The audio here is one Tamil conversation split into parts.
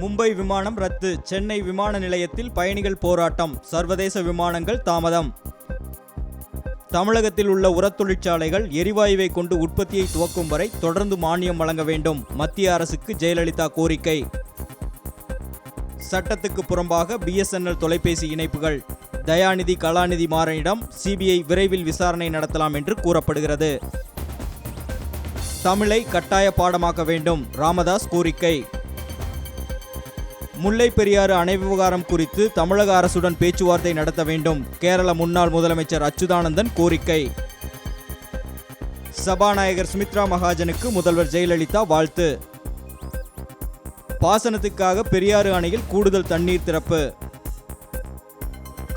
மும்பை விமானம் ரத்து. சென்னை விமான நிலையத்தில் பயணிகள் போராட்டம். சர்வதேச விமானங்கள் தாமதம். தமிழகத்தில் உள்ள உரத் தொழிற்சாலைகள் எரிவாயுவை கொண்டு உற்பத்தியை துவக்கும் வரை தொடர்ந்து மானியம் வழங்க வேண்டும். மத்திய அரசுக்கு ஜெயலலிதா கோரிக்கை. சட்டத்துக்கு புறம்பாக பிஎஸ்என்எல் தொலைபேசி இணைப்புகள். தயாநிதி கலாநிதி மாறனிடம் சிபிஐ விரைவில் விசாரணை நடத்தலாம் என்று கூறப்படுகிறது. தமிழை கட்டாய பாடமாக்க வேண்டும். ராமதாஸ் கோரிக்கை. முல்லை பெரியாறு அணை விவகாரம் குறித்து தமிழக அரசுடன் பேச்சுவார்த்தை நடத்த வேண்டும். கேரள முன்னாள் முதலமைச்சர் அச்சுதானந்தன் கோரிக்கை. சபாநாயகர் சுமித்ரா மகாஜனுக்கு முதல்வர் ஜெயலலிதா வாழ்த்து. பாசனத்துக்காக பெரியாறு அணையில் கூடுதல் தண்ணீர் திறப்பு.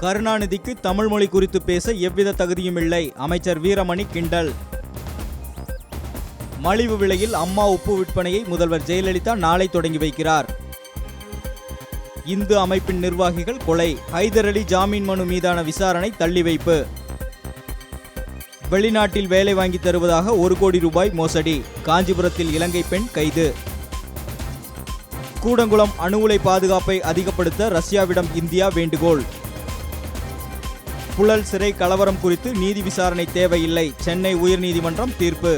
கருணாநிதிக்கு தமிழ் மொழி குறித்து பேச எவ்வித தகுதியும் இல்லை. அமைச்சர் வீரமணி கிண்டல். மலிவு விலையில் அம்மா உப்பு விற்பனையை முதல்வர் ஜெயலலிதா நாளை தொடங்கி வைக்கிறார். இந்து அமைப்பின் நிர்வாகிகள் கொலை. ஹைதர் அலி ஜாமீன் மனு மீதான விசாரணை தள்ளி வைப்பு. வெளிநாட்டில் வேலை வாங்கி தருவதாக 1 கோடி ரூபாய் மோசடி. காஞ்சிபுரத்தில் இலங்கை பெண் கைது. கூடங்குளம் அணு உலை பாதுகாப்பை அதிகப்படுத்த ரஷ்யாவிடம் இந்தியா வேண்டுகோள். புழல் சிறை கலவரம் குறித்து நீதி விசாரணை தேவையில்லை. சென்னை உயர்நீதிமன்றம் தீர்ப்பு.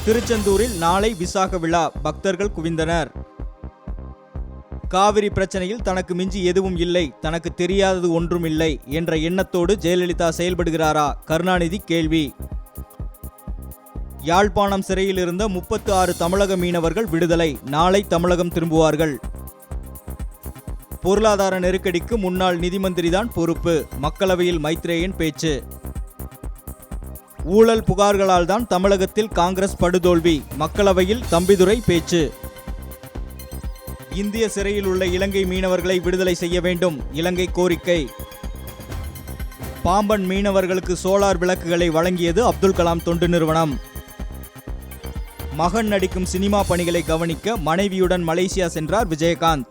திருச்செந்தூரில் நாளை விசாக விழா. பக்தர்கள் குவிந்தனர். காவிரி பிரச்சனையில் தனக்கு மிஞ்சி எதுவும் இல்லை, தனக்கு தெரியாதது ஒன்றும் இல்லை என்ற எண்ணத்தோடு ஜெயலலிதா செயல்படுகிறாரா? கருணாநிதி கேள்வி. யாழ்ப்பாணம் சிறையில் இருந்த 36 தமிழக மீனவர்கள் விடுதலை. நாளை தமிழகம் திரும்புவார்கள். பொருளாதார நெருக்கடிக்கு முன்னாள் நிதி மந்திரிதான் பொறுப்பு. மக்களவையில் மைத்ரேயன் பேச்சு. ஊழல் புகார்களால் தான் தமிழகத்தில் காங்கிரஸ் படுதோல்வி. மக்களவையில் தம்பிதுரை பேச்சு. இந்திய சிறையில் உள்ள இலங்கை மீனவர்களை விடுதலை செய்ய வேண்டும். இலங்கை கோரிக்கை. பாம்பன் மீனவர்களுக்கு சோலார் விளக்குகளை வழங்கியது அப்துல் கலாம் தொண்டு நிறுவனம். மகன் நடிக்கும் சினிமா பணிகளை கவனிக்க மனைவியுடன் மலேசியா சென்றார் விஜயகாந்த்.